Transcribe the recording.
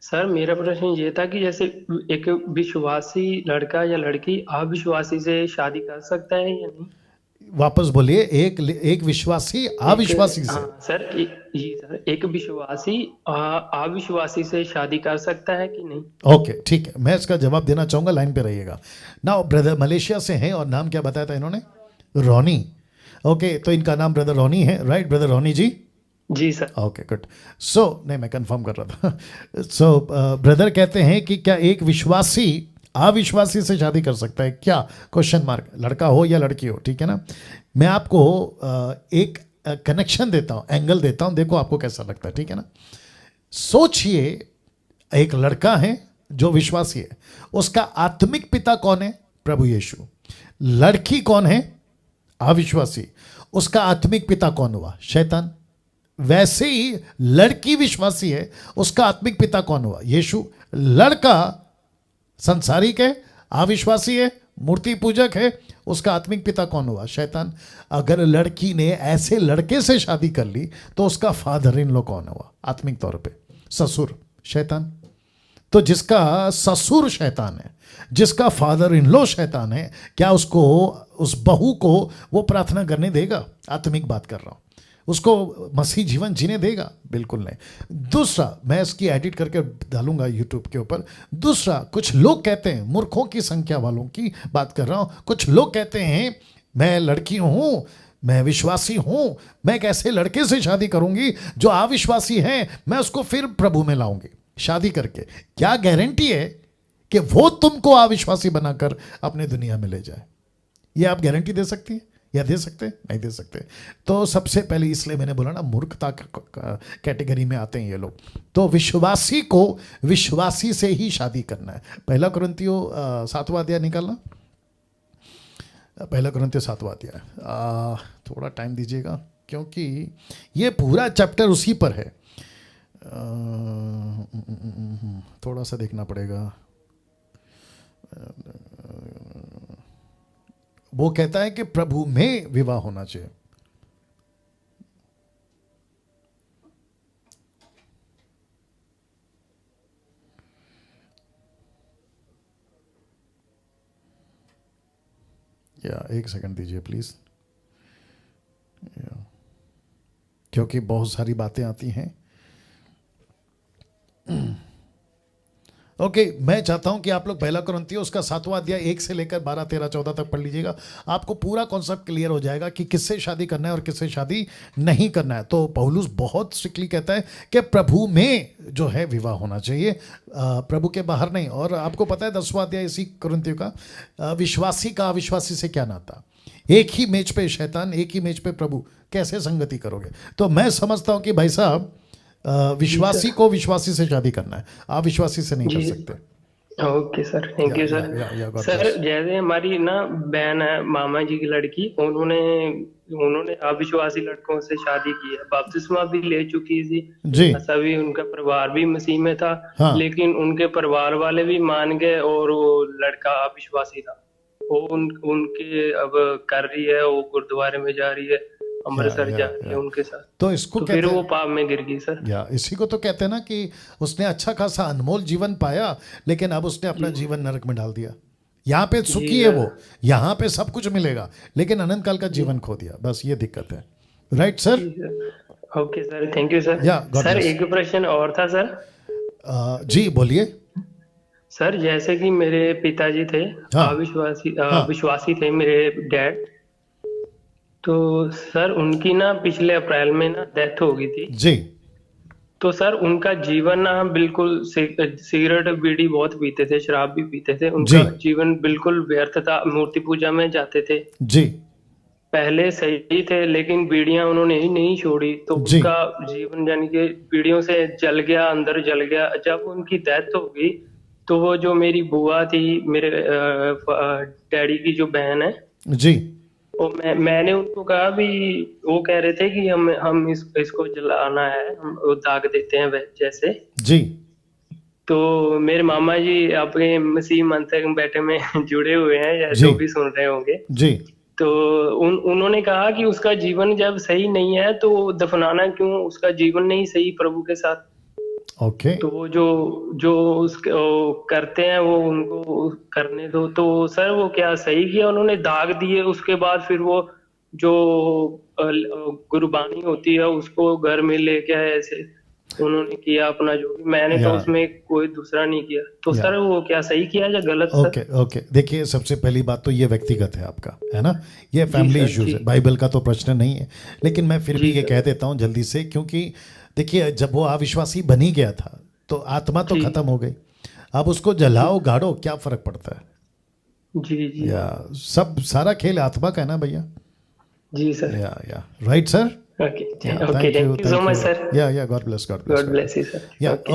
Sir मेरा प्रश्न ये था कि जैसे एक विश्वासी लड़का या लड़की अविश्वासी से शादी कर सकता है या नहीं? वापस बोलिए, एक एक विश्वासी एक, अविश्वासी से। हाँ सर, जी सर, एक विश्वासी अविश्वासी से शादी कर सकता है कि नहीं? ओके ठीक है, मैं इसका जवाब देना चाहूंगा, लाइन पे रहिएगा। नाउ ब्रदर मलेशिया से हैं और नाम क्या बताया था इन्होंने? रोनी। ओके, तो इनका नाम ब्रदर रोनी है, राइट ब्रदर रोनी जी? जी सर। Okay good. सो नहीं, मैं कंफर्म कर रहा था। सो ब्रदर कहते हैं कि क्या एक विश्वासी अविश्वासी से शादी कर सकता है क्या? क्वेश्चन मार्क, लड़का हो या लड़की हो, ठीक है ना। मैं आपको एक कनेक्शन देता हूँ, एंगल देता हूँ, देखो आपको कैसा लगता है, ठीक है ना। सोचिए, एक लड़का है जो विश्वासी है, उसका आत्मिक पिता कौन है? प्रभु यीशु। लड़की कौन है? अविश्वासी। उसका आत्मिक पिता कौन हुआ? शैतान। वैसे ही लड़की विश्वासी है, उसका आत्मिक पिता कौन हुआ? यीशु। लड़का संसारिक है, अविश्वासी है, मूर्ति पूजक है, उसका आत्मिक पिता कौन हुआ? शैतान। अगर लड़की ने ऐसे लड़के से शादी कर ली तो उसका फादर इन लॉ कौन हुआ आत्मिक तौर पे? ससुर। शैतान। तो जिसका ससुर शैतान है, जिसका फादर इन लॉ शैतान है, क्या उसको, उस बहू को वो प्रार्थना करने देगा? आत्मिक बात कर रहा हूं। उसको मसीह जीवन जीने देगा? बिल्कुल नहीं। दूसरा, मैं इसकी एडिट करके डालूंगा यूट्यूब के ऊपर। दूसरा, कुछ लोग कहते हैं, मूर्खों की संख्या वालों की बात कर रहा हूं, कुछ लोग कहते हैं मैं लड़की हूं, मैं विश्वासी हूं, मैं कैसे लड़के से शादी करूंगी जो अविश्वासी है, मैं उसको फिर प्रभु में लाऊंगी शादी करके। क्या गारंटी है कि वो तुमको अविश्वासी बनाकर अपने दुनिया में ले जाए? ये आप गारंटी दे सकती है या दे सकते? नहीं दे सकते। तो सबसे पहले इसलिए मैंने बोला ना, मूर्खता कैटेगरी में आते हैं ये लोग। तो विश्वासी को विश्वासी से ही शादी करना है। पहला कुरिन्थियों 7वां अध्याय निकालना, पहला कुरिन्थियों 7वां अध्याय। थोड़ा टाइम दीजिएगा क्योंकि ये पूरा चैप्टर उसी पर है। थोड़ा सा देखना पड़ेगा। वो कहता है कि प्रभु में विवाह होना चाहिए। या एक सेकंड दीजिए प्लीज, क्योंकि बहुत सारी बातें आती हैं। ओके, मैं चाहता हूं कि आप लोग पहला कुरिन्थियों उसका 7वां अध्याय 1 से लेकर 12, 13, 14 तक पढ़ लीजिएगा। आपको पूरा कॉन्सेप्ट क्लियर हो जाएगा कि किससे शादी करना है और किससे शादी नहीं करना है। तो पौलुस बहुत स्ट्रिक्टली कहता है कि प्रभु में जो है विवाह होना चाहिए, प्रभु के बाहर नहीं। और आपको पता है 10वां अध्याय इसी कुरिन्थियों का, विश्वासी का अविश्वासी से क्या नाता? एक ही मेज पे शैतान, एक ही मेज पे प्रभु, कैसे संगति करोगे? तो मैं समझता हूं कि भाई साहब, जी विश्वासी सर। को विश्वासी से शादी करना है, अविश्वासी से नहीं कर जी। सकते। Okay sir, thank you sir. या गॉड सर ब्लेस। जैसे हमारी ना बहन है, मामा जी की लड़की, उन्होंने उन्होंने अविश्वासी लड़कों से शादी की है, बपतिस्मा भी ले चुकी थी, जी। सभी, उनका परिवार भी मसीह में था। हाँ। लेकिन उनके परिवार वाले भी मान गए और वो लड़का अविश्वासी था। वो उनके अब कर रही है, वो गुरुद्वारे में जा रही है, अमृतसर जा रही है या उनके साथ। तो इसको तो फिर कहते वो हैं, पाप में गिर गई सर। या इसी को तो कहते हैं ना कि उसने अच्छा खासा अनमोल जीवन पाया, लेकिन अब उसने अपना जी। जीवन नरक में डाल दिया। यहाँ पे जी सुखी है सर। वो, यहाँ पे सब कुछ मिलेगा, लेकिन अनंत काल का जी। जीवन खो दिया, बस ये दिक्कत है। Right sir? जी sir. Okay sir, thank you sir. या गॉड सर ब्लेस। एक प्रश्न और था सर। जी बोलिए। सर जैसे कि मेरे पिताजी थे, हाँ। हाँ। विश्वासी थे मेरे डैड। तो सर उनकी ना पिछले अप्रैल में ना डेथ हो गई थी। जी। तो सर उनका जीवन ना बिल्कुल सिगरेट बीड़ी बहुत पीते थे, शराब भी पीते थे, जी। उनका जीवन बिल्कुल व्यर्थ था, मूर्ति पूजा में जाते थे। जी। पहले सही थे लेकिन बीड़ियां उन्होंने ही नहीं छोड़ी, तो जी। उनका जीवन यानी कि बीड़ियों से जल गया, अंदर जल गया। जब उनकी डेथ हो गई तो वो जो मेरी बुआ थी, मेरे डैडी की जो बहन है, जी। वो मैंने उनको कहा भी, वो कह रहे थे कि हम इसको जलाना है, हम वो दाग देते हैं जैसे। जी। तो मेरे मामा जी अपने मसीह मंत्र बैठे में जुड़े हुए हैं, या जी। जो भी सुन रहे होंगे। जी। तो उन्होंने कहा कि उसका जीवन जब सही नहीं है तो दफनाना क्यों, उसका जीवन नहीं सही प्रभु के साथ। ओके। तो वो जो जो उसके वो करते हैं वो उनको करने दो। तो सर वो क्या सही किया उन्होंने, दाग दिए उसके बाद फिर वो जो गुरबानी होती है उसको घर में लेके आए, ऐसे उन्होंने किया अपना जो भी। मैंने तो या उसमें कोई दूसरा नहीं किया। तो या सर वो क्या सही किया या गलत सर? ओके ओके, देखिए सबसे पहली बात तो ये व्यक्तिगत है आपका, है ना, ये जी फैमिली सर। इश्यूज जी है, बाइबल का तो प्रश्न नहीं है। लेकिन मैं फिर भी जी ये सर। कह देता हूँ जल्दी से, क्योंकि देखिए जब वो अविश्वासी बनी गया था तो आत्मा तो जी खत्म हो गई। अब उसको जी जलाओ गाड़ो क्या फर्क पड़ता जी है? जी या सब सारा खेल आत्मा का है ना भैया। जी sir. Yeah right sir. Okay yeah okay, thank you thank you so thank much you. Sir. या God bless God God bless you sir. Bless. Yeah okay.